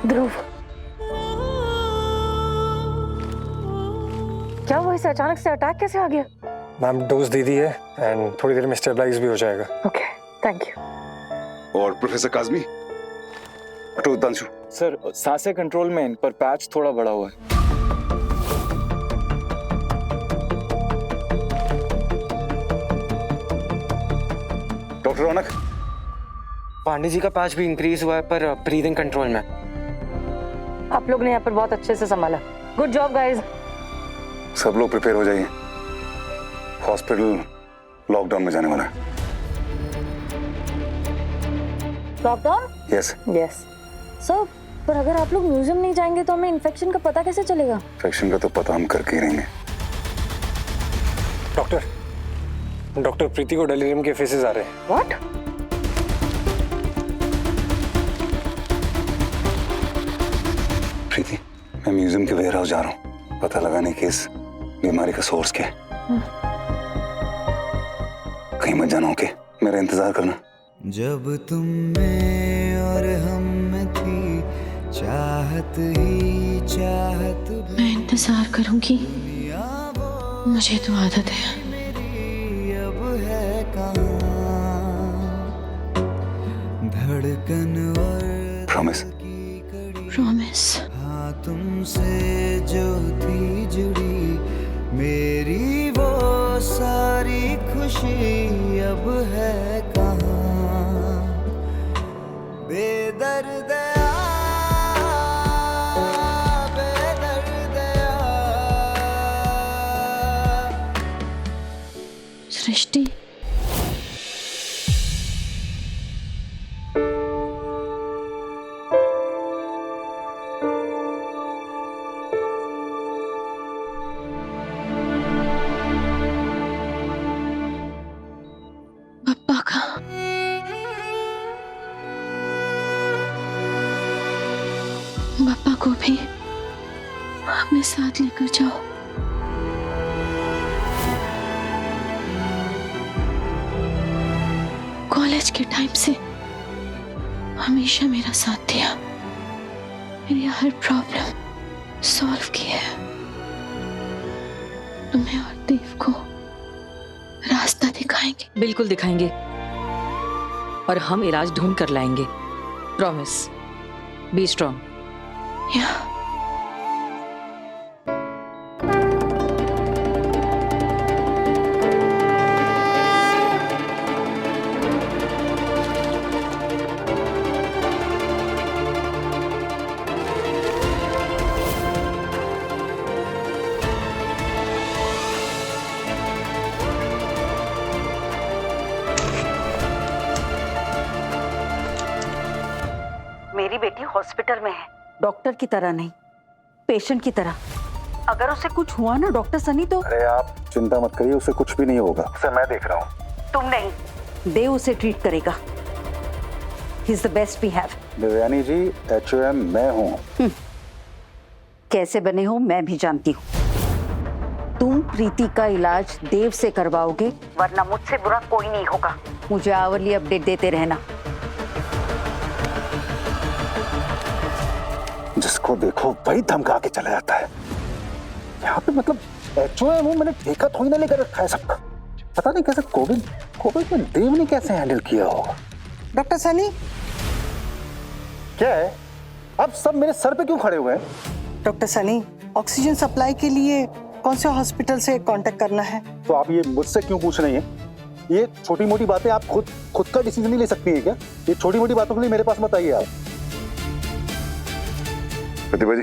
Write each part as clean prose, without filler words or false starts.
ध्रुव, क्या हुआ? इसे अचानक से अटैक कैसे आ गया? मैम डोज दे दी है एंड थोड़ी देर में स्टेबलाइज भी हो जाएगा। Okay, thank you. और प्रोफेसर काज़मी, डॉक्टर उदांशु। सर सांसें कंट्रोल में, पर पैच थोड़ा बड़ा हुआ है। डॉक्टर रौनक। पांडे जी का पैच भी इंक्रीज हुआ है, पर ब्रीदिंग कंट्रोल में। आप लोग ने यहाँ पर बहुत अच्छे से संभाला। Good job guys. सब लोग प्रिपेयर हो जाइए, हॉस्पिटल लॉकडाउन में जाने वाला है। लॉकडाउन? यस यस सर, पर अगर आप लोग म्यूजियम नहीं जाएंगे तो हमें इन्फेक्शन का पता कैसे चलेगा? इन्फेक्शन का तो पता हम करके ही रहेंगे। डॉक्टर प्रीति को डेलीरियम के फेसेस आ रहे हैं। व्हाट? प्रीति, मैं म्यूजियम के वेयर हाउस जा रहा हूँ, पता लगाने की इस बीमारी का सोर्स क्या है। कहीं मत जाना, ओके? मेरा इंतजार करना। जब तुम में और हम में थी चाहत ही चाहत, मैं इंतजार करूंगी, मुझे तो आदत है। अब है कहाँ धड़कन और प्रॉमिस। प्रॉमिस। हाँ, तुमसे जो थी जुड़ी मेरी वो सारी खुशी अब है कहाँ बेदर्द सृष्टि, पापा का पापा को भी अपने साथ लेकर जाओ। कॉलेज के टाइम से हमेशा मेरा साथ दिया, मेरी हर प्रॉब्लम सॉल्व की है। तुम्हें और देव को रास्ता दिखाएंगे। बिल्कुल दिखाएंगे, और हम इलाज ढूंढ कर लाएंगे। प्रॉमिस। Be strong. या मेरी बेटी हॉस्पिटल में है, डॉक्टर की तरह नहीं, पेशेंट की तरह। अगर उसे कुछ हुआ ना डॉक्टर सनी तो। अरे आप चिंता मत करिए, उसे कुछ भी नहीं होगा, उसे मैं देख रहा हूँ। तुम नहीं, देव उसे ट्रीट करेगा। He is the best we have. Devyani ji, HOM मैं हूँ। कैसे बने हो मैं भी जानती हूँ। तुम प्रीति का इलाज देव से करवाओगे, वरना मुझसे बुरा कोई नहीं होगा। मुझे आवरली अपडेट देते रहना। जिसको देखो वही धमका के चला जाता है। यहाँ पे मतलब HOM हूँ, मैंने ठेका थोड़ी ना लेकर रखा है सबका। पता नहीं कैसे कोविड में देव ने कैसे हैंडल किया होगा। डॉक्टर सनी, क्या है? अब सब मेरे सर पे क्यों खड़े हुए हैं? डॉक्टर सनी, ऑक्सीजन सप्लाई के लिए कौन से हॉस्पिटल से कांटेक्ट करना है? तो आप ये मुझसे क्यों पूछ रही हैं? ये छोटी मोटी बातें आप खुद का डिसीजन नहीं ले सकती हैं क्या? ये छोटी मोटी बातों के लिए मेरे पास मत आइए आप। प्रतिभा जी।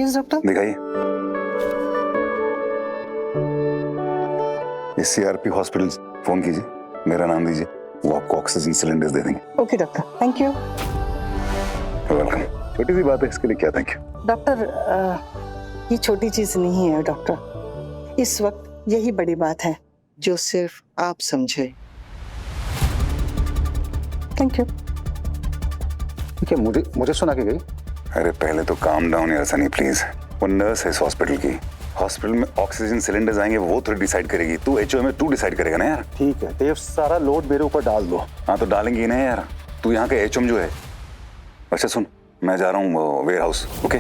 Yes doctor. दिखाइए। इस CRP हॉस्पिटल फोन कीजिए, मेरा नाम दीजिए, वो आपको ऑक्सीजन सिलेंडर्स दे देंगे। Okay doctor, thank you. Welcome. छोटी सी बात है, इसके लिए क्या थैंक यू? डॉक्टर, ये छोटी चीज नहीं है डॉक्टर, इस वक्त यही बड़ी बात है जो सिर्फ आप समझे। Thank you. ठीक है, मुझे सुना के गई। अरे पहले तो काम डाउन यार सनी प्लीज। वो नर्स है इस हॉस्पिटल की, हॉस्पिटल में ऑक्सीजन सिलेंडर्स आएंगे वो थोड़ी डिसाइड करेगी। तू HOM में तू डिसाइड करेगा ना यार। ठीक है देव, सारा लोड मेरे ऊपर डाल दो। हाँ तो डालेंगे ना यार, तू यहाँ का HOM जो है। अच्छा सुन, मैं जा रहा हूँ वेयर हाउस। ओके,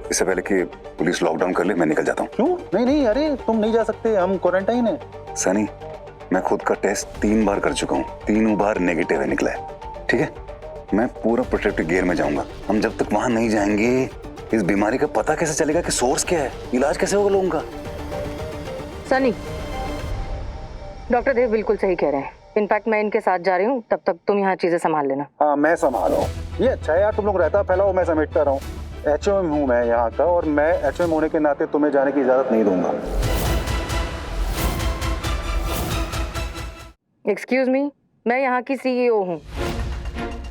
इससे पहले कि पुलिस लॉकडाउन कर ले मैं निकल जाता हूँ। क्यों? नहीं नहीं, अरे तुम नहीं जा सकते, हम क्वारंटाइन है। सनी, मैं खुद का टेस्ट 3 बार कर चुका हूँ, तीनों बार नेगेटिव है निकला है। ठीक है, मैं पूरा प्रोटेक्टिव गियर में जाऊंगा। हम जब तक वहां नहीं जाएंगे इस बीमारी का पता कैसे चलेगा कि सोर्स क्या है, इलाज कैसे होगा लोगों का। सनी, डॉक्टर देव बिल्कुल सही कह रहे हैं। इनफैक्ट मैं इनके साथ जा रही हूँ, तब तक तुम यहाँ चीजें संभाल लेना। हाँ मैं संभाल रहा हूँ। ये अच्छा है यार, तुम लोग रहता फैलाओ, मैं समेटता रहा हूँ। HOM हूँ मैं यहाँ का, और मैं HOM होने के नाते तुम्हें जाने की इजाजत नहीं दूंगा। एक्सक्यूज मी, मैं यहाँ की CEO हूँ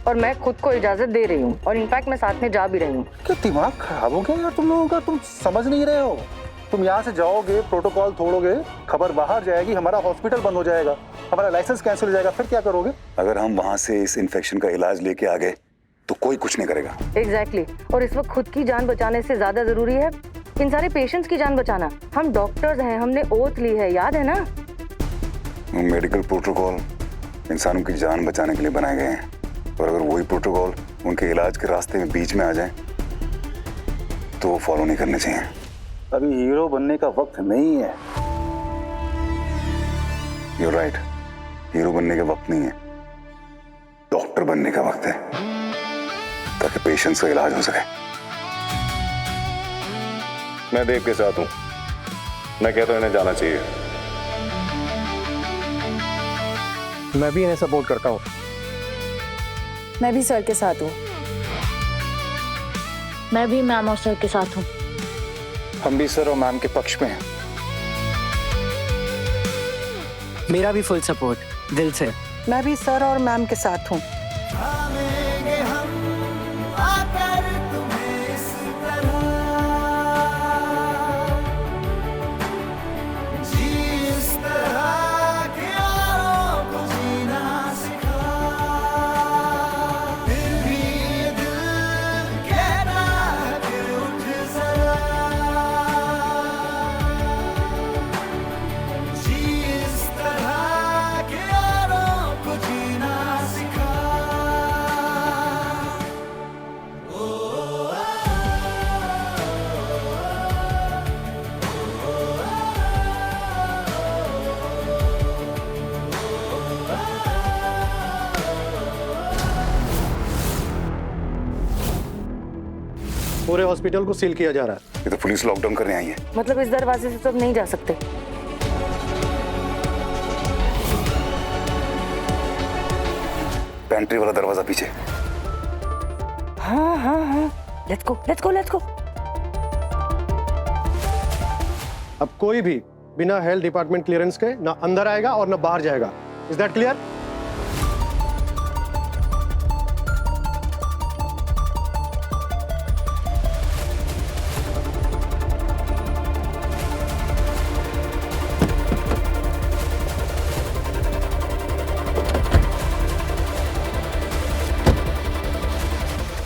और मैं खुद को इजाजत दे रही हूँ, और इनफैक्ट मैं साथ में जा भी रही हूँ। क्या दिमाग खराब हो गया यार तुम लोगों का? तुम समझ नहीं रहे हो। तुम यहाँ से जाओगे, प्रोटोकॉल तोड़ोगे, खबर बाहर जाएगी, हमारा हॉस्पिटल बंद हो जाएगा, हमारा लाइसेंस कैंसिल हो जाएगा, फिर क्या करोगे? अगर हम वहां से इस इन्फेक्शन का इलाज लेके आ गए तो कोई कुछ नहीं करेगा। एग्जैक्टली और इस वक्त खुद की जान बचाने से ज्यादा जरूरी है इन सारे पेशेंट्स की जान बचाना। हम डॉक्टर्स हैं, हमने ओथ ली है, याद है ना? मेडिकल प्रोटोकॉल इंसानों की जान बचाने के लिए बनाए गए हैं, और अगर वही प्रोटोकॉल उनके इलाज के रास्ते में बीच में आ जाए तो वो फॉलो नहीं करने चाहिए। अभी हीरो बनने का वक्त नहीं है। You're right, हीरो बनने का वक्त नहीं है, डॉक्टर बनने का वक्त है, ताकि पेशेंट्स का इलाज हो सके। मैं देव के साथ हूं, मैं कहता हूं इन्हें जाना चाहिए। मैं भी इन्हें सपोर्ट करता हूँ। मैं भी सर के साथ हूँ। मैं भी मैम और सर के साथ हूँ। हम भी सर और मैम के पक्ष में हैं। मेरा भी फुल सपोर्ट, दिल से। मैं भी सर और मैम के साथ हूँ। पूरे हॉस्पिटल को सील किया जा रहा है। ये तो पुलिस लॉकडाउन करने आई है। मतलब इस दरवाजे से तो अब नहीं जा सकते। पेंट्री वाला दरवाजा पीछे। हाँ हाँ हाँ, let's go let's go let's go. अब कोई भी बिना हेल्थ डिपार्टमेंट क्लियरेंस के ना अंदर आएगा और ना बाहर जाएगा। Is that clear?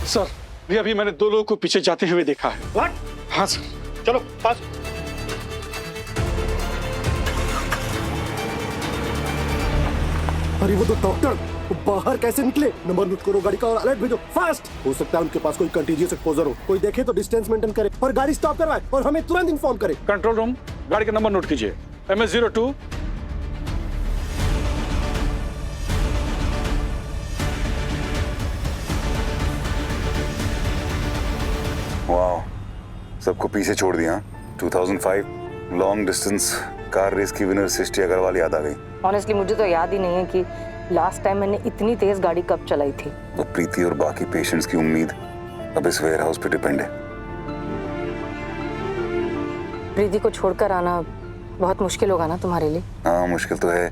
सर, अभी मैंने 2 लोगों को पीछे जाते हुए देखा है। व्हाट? हाँ सर। चलो पास। अरे वो तो डॉक्टर बाहर कैसे निकले? नंबर नोट करो गाड़ी का और अलर्ट भेजो फास्ट। हो सकता है उनके पास कोई कंटीजियस एक्सपोजर हो, कोई देखे तो डिस्टेंस मेंटेन करे और गाड़ी स्टॉप करवाए और हमें तुरंत इन्फॉर्म करे। कंट्रोल रूम, गाड़ी का नंबर नोट कीजिए, MS02। वाह, सबको पीछे छोड़ दिया। 2005 लॉन्ग डिस्टेंस कार रेस की विनर सृष्टि अग्रवाल याद आ गई। ऑनेस्टली मुझे तो याद ही नहीं है कि लास्ट टाइम मैंने इतनी तेज गाड़ी कब चलाई थी। वो प्रीति और बाकी पेशेंट्स की उम्मीद अब इस वेयर हाउस पे डिपेंड है। प्रीति को छोड़कर आना बहुत मुश्किल होगा ना तुम्हारे लिए? हाँ मुश्किल तो है,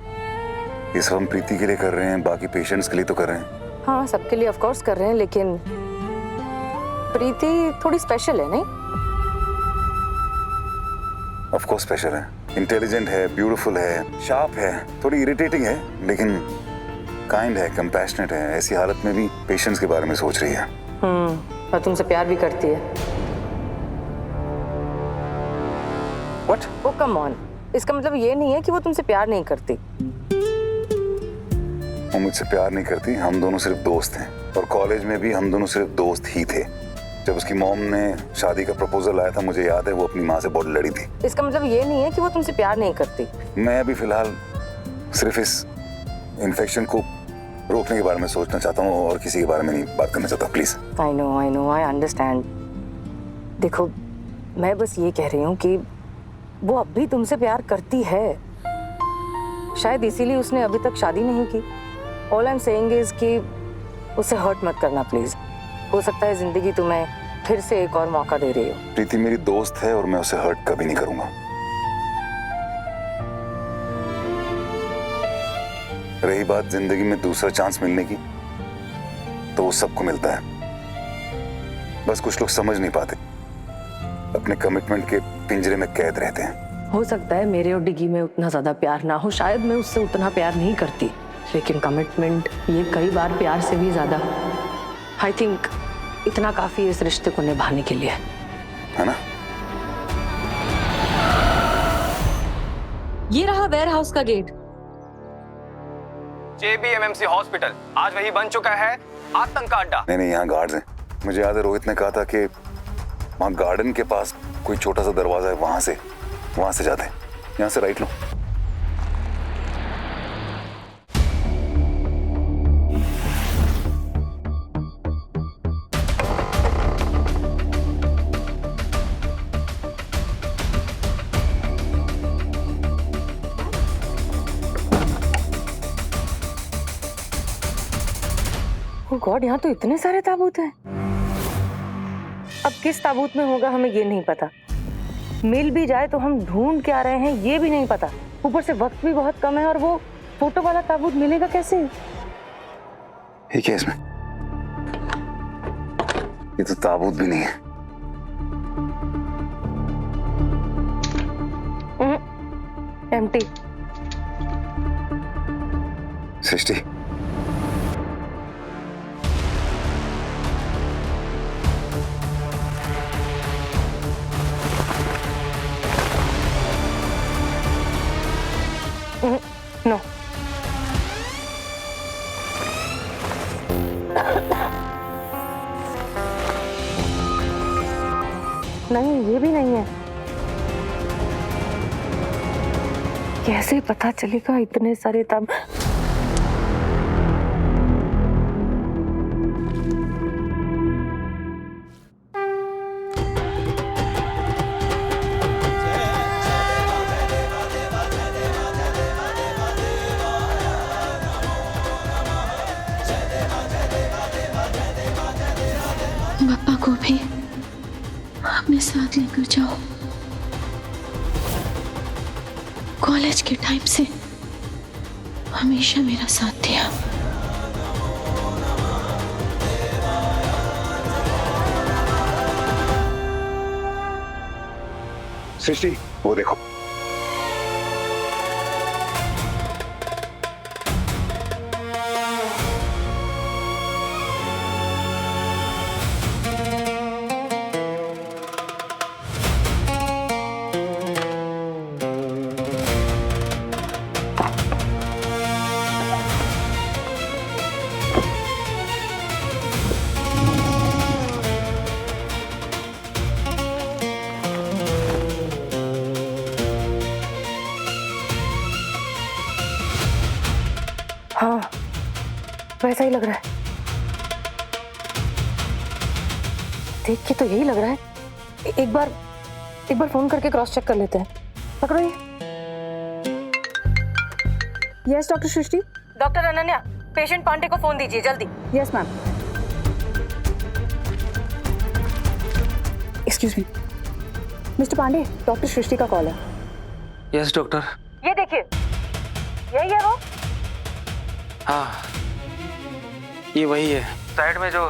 ये सब हम प्रीति के लिए कर रहे हैं, बाकी पेशेंट्स के लिए तो कर रहे हैं। हाँ सबके लिए ऑफ कोर्स कर रहे हैं, लेकिन प्रीति थोड़ी स्पेशल है नहीं? ऑफ कोर्स स्पेशल है, इंटेलिजेंट है, ब्यूटीफुल है, शार्प है, थोड़ी इरिटेटिंग है, लेकिन काइंड है, कंपैशनेट है। ऐसी हालत में भी पेशेंट्स के बारे में सोच रही है। और तुमसे प्यार भी करती है। What? ओ कम ऑन, इसका मतलब ये नहीं है कि वो तुमसे प्यार नहीं करती। वो मुझसे प्यार नहीं करती, हम दोनों सिर्फ दोस्त हैं। और कॉलेज में भी हम दोनों सिर्फ दोस्त ही थे। जब उसकी मॉम ने शादी का प्रपोजल आया था, मुझे याद है वो अपनी माँ से बहुत लड़ी थी। इसका मतलब ये नहीं है कि वो तुमसे प्यार नहीं करती। मैं अभी फिलहाल सिर्फ इस इन्फेक्शन को रोकने के बारे में सोचना चाहता हूँ और किसी के बारे में नहीं बात करना चाहता। Please. I know I understand. देखो, मैं बस ये कह रही हूँ कि वो अब भी तुमसे प्यार करती है, शायद इसीलिए उसने अभी तक शादी नहीं की। All I am saying is कि उसे हर्ट मत करना प्लीज। हो सकता है जिंदगी तुम्हें फिर से एक और मौका दे रही हो। प्रीति मेरी दोस्त है और मैं उसे हर्ट कभी नहीं करूंगा। रही बात जिंदगी में दूसरा चांस मिलने की, तो वो सबको मिलता है। बस कुछ लोग समझ नहीं पाते, अपने कमिटमेंट के पिंजरे में कैद रहते हैं। हो सकता है मेरे और डिगी में उतना ज्यादा प्यार ना हो, शायद मैं उससे उतना प्यार नहीं करती, लेकिन कमिटमेंट ये कई बार प्यार से भी ज्यादा। आई थिंक इतना काफी है इस रिश्ते को निभाने के लिए, है ना? ये रहा वेयर हाउस का गेट। JBMMC हॉस्पिटल आज वही बन चुका है आतंक का अड्डा। नहीं, यहाँ गार्ड्स हैं। मुझे याद है रोहित ने कहा था कि वहाँ गार्डन के पास कोई छोटा सा दरवाजा है, वहां से जाते हैं। यहाँ से राइट लो। ओह गॉड, यहाँ तो इतने सारे ताबूत हैं। अब किस ताबूत में होगा हमें ये नहीं पता। मिल भी जाए तो हम ढूंढ क्या रहे हैं ये भी नहीं पता। ऊपर से वक्त भी बहुत कम है और वो फोटो वाला ताबूत मिलेगा कैसे? ये क्या इसमें? ये तो ताबूत भी नहीं है। एम्प्टी। सृष्टि, नो। नहीं, ये भी नहीं है। कैसे पता चलेगा इतने सारे तब? पापा को भी अपने साथ लेकर जाओ। कॉलेज के टाइम से हमेशा मेरा साथ दिया। सृष्टि, वो देखो। हाँ, वैसा ही लग रहा है। देख के तो यही लग रहा है। एक बार फोन करके क्रॉस चेक कर लेते हैं। पकड़ो ये। Yes doctor Srishti. Doctor Ananya, patient Pandey को फोन दीजिए जल्दी। Yes ma'am. Excuse me mister Pandey, doctor Srishti का कॉल है। Yes doctor. ये देखिए, यही है वो। हाँ, ये वही है। साइड में जो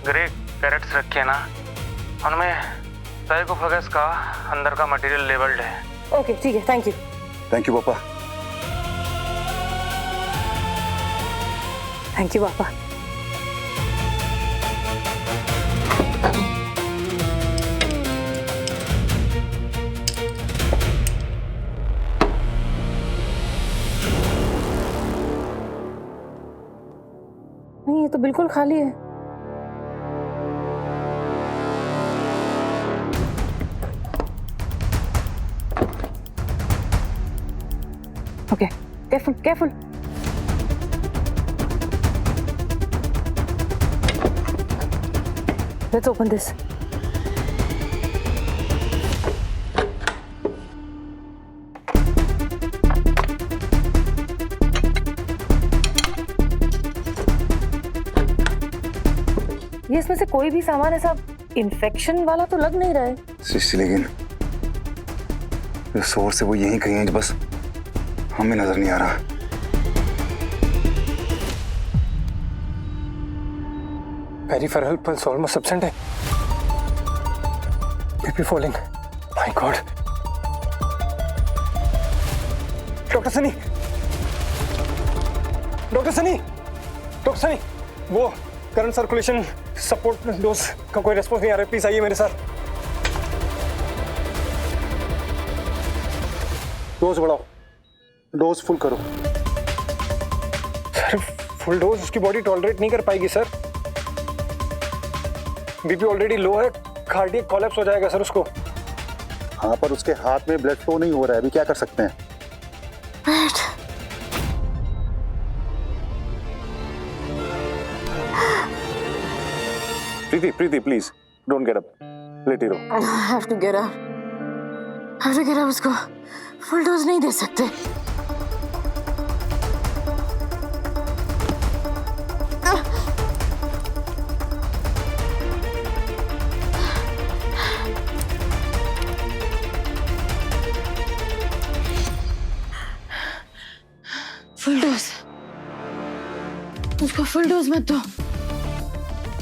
ग्रे कैरेट्स रखे हैं ना, उनमें साइकोफेगस का अंदर का मटेरियल लेबल्ड है। ओके ठीक है, थैंक यू। थैंक यू पापा। थैंक यू पापा। नहीं, ये तो बिल्कुल खाली है। Okay, careful careful. Let's open this. ये इसमें से कोई भी सामान ऐसा इन्फेक्शन वाला तो लग नहीं रहा है। सृष्टि, लेकिन जो सोर्स है वो यहीं कहीं है, बस हमें नजर नहीं आ रहा। पेरिफेरल पल्स ऑलमोस्ट एब्सेंट है। BP falling. My God. Doctor Sunny, doctor Sunny, doctor Sunny, वो करंट सर्कुलेशन सपोर्ट डोज का कोई रिस्पॉन्स नहीं आ रहा है, प्लीज आइए मेरे साथ। डोज बढ़ाओ, डोज फुल करो। सर फुल डोज उसकी बॉडी टॉलरेट नहीं कर पाएगी सर। बीपी ऑलरेडी लो है, कार्डियक कोलैप्स हो जाएगा सर उसको। हाँ, पर उसके हाथ में ब्लड फ्लो नहीं हो रहा है, अभी क्या कर सकते हैं? प्रीति, प्रीति प्लीज डोंट गेट अप, लेटे रहो। I have to get up. I have to get up. उसको फुल डोज नहीं दे सकते। फुल डोज, उसको फुल डोज मत दो।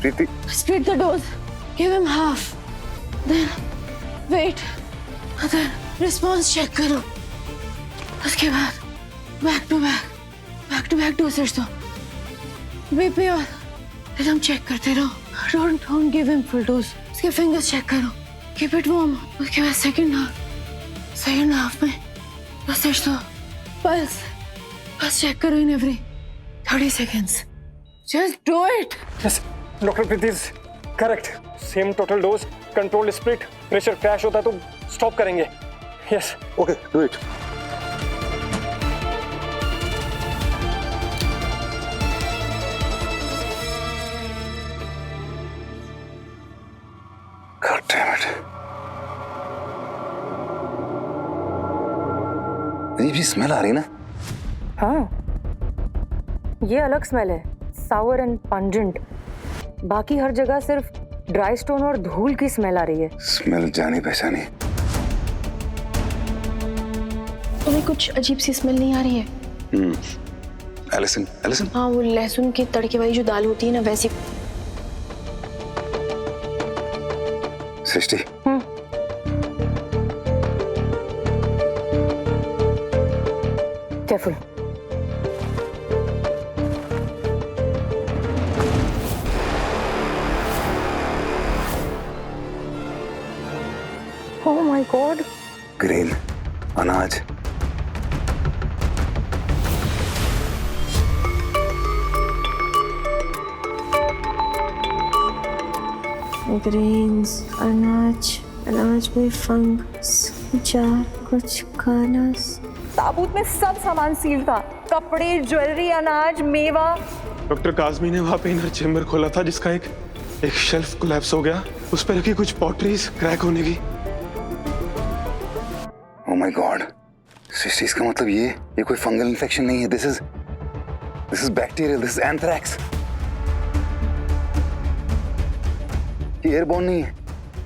प्रीति, Split the dose. Give him half. Then wait. Then response check करो। उसके बाद back to back dosage दो। BP और rhythm check करते रहो। Don't give him full dose. उसके fingers check करो। Keep it warm. उसके बाद second half में dosage दो। Pulse check करो in every 30 seconds. Just do it. Yes, doctor Preeti is correct. Same total dose, control split, pressure crash होता तो stop करेंगे। Yes, okay, do it. God damn it. अजीब सी smell आ रही है ना? हाँ, ये अलग स्मेल है, सावर एंड पंजेंट। बाकी हर जगह सिर्फ ड्राई स्टोन और धूल की स्मेल आ रही है। स्मेल जानी पहचानी। तुम्हें कुछ अजीब सी स्मेल नहीं आ रही है? Allison, Allison? हाँ, वो लहसुन की तड़के वाली जो दाल होती है ना, वैसी। Srishti, careful. Oh my God! Grain, अनाज। ग्रेन्स, अनाज में फंगस, कुछ खाना। ताबूत में सब सामान सील था, कपड़े, ज्वेलरी, अनाज, मेवा। डॉक्टर काज़मी ने वहाँ पे इनर चेम्बर खोला था जिसका एक शेल्फ कोलैप्स हो गया, उस पर रखी कुछ पॉटरीज क्रैक होने की। Oh my God, सृष्टि, इसका मतलब ये कोई फंगल इन्फेक्शन नहीं है। This is bacterial, this is anthrax. ये एयरबोर्न नहीं है।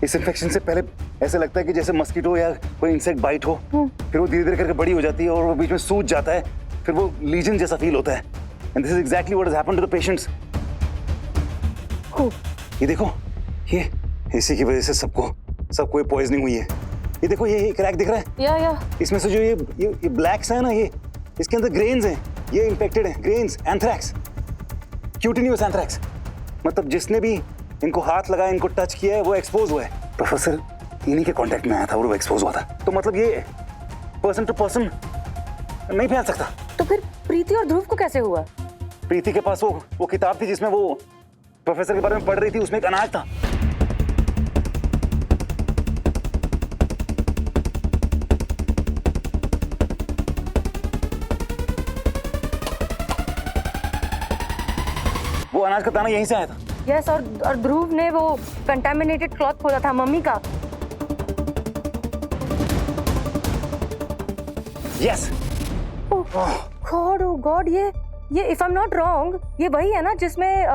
इस इन्फेक्शन से पहले ऐसा लगता है कि जैसे मस्कीटो या कोई इंसेक्ट बाइट हो, फिर वो धीरे धीरे करके बड़ी हो जाती है और वो बीच में सूज जाता है, फिर वो लीजन जैसा फील होता है। And this is exactly what has happened to the patients. ये देखो, ये इसी की वजह से सबको ये पॉइजनिंग हुई है। ये देखो, ये क्रैक दिख रहा है। या इसमें से जो ये ब्लैक्स है ना, ये इसके अंदर ग्रेन्स हैं, ये इन्फेक्टेड है। Grains, anthrax, cutaneous anthrax. मतलब जिसने भी इनको हाथ लगाया, इनको टच किया है, वो एक्सपोज हुआ है। प्रोफेसर इन्हीं के कांटेक्ट में आया था और वो एक्सपोज हुआ था। तो मतलब ये पर्सन टू पर्सन नहीं फैल सकता। तो फिर प्रीति और ध्रुव को कैसे हुआ? प्रीति के पास वो किताब थी जिसमें वो प्रोफेसर के बारे में पढ़ रही थी, उसमें एक अनाज था। वो अनाज का दाना यहीं से आया था। यस, और ध्रुव ने वो कंटामिनेटेड क्लॉथ खोला था मम्मी का। यस। गॉड, ओ गॉड, ये if I am not wrong, ये वही है ना जिसमें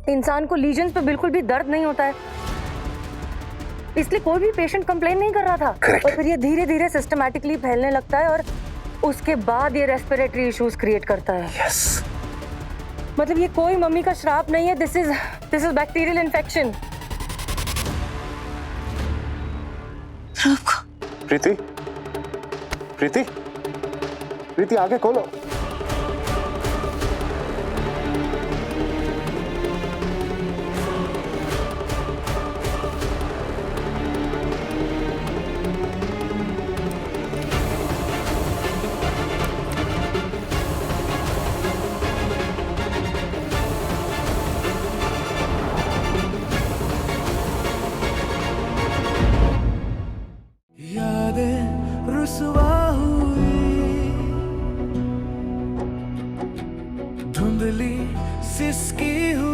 इंसान को लीजन्स पे बिल्कुल भी दर्द नहीं होता है, इसलिए कोई भी पेशेंट कंप्लेन नहीं कर रहा था। Correct. और फिर ये धीरे धीरे सिस्टमैटिकली फैलने लगता है और उसके बाद ये रेस्पिरेटरी इश्यूज क्रिएट करता है। यस। मतलब ये कोई मम्मी का श्राप नहीं है, दिस इज बैक्टीरियल इन्फेक्शन। प्रीति, प्रीति, प्रीति आगे खोलो। यादें रुसवा हुई, धुंधली सिसकी हुई।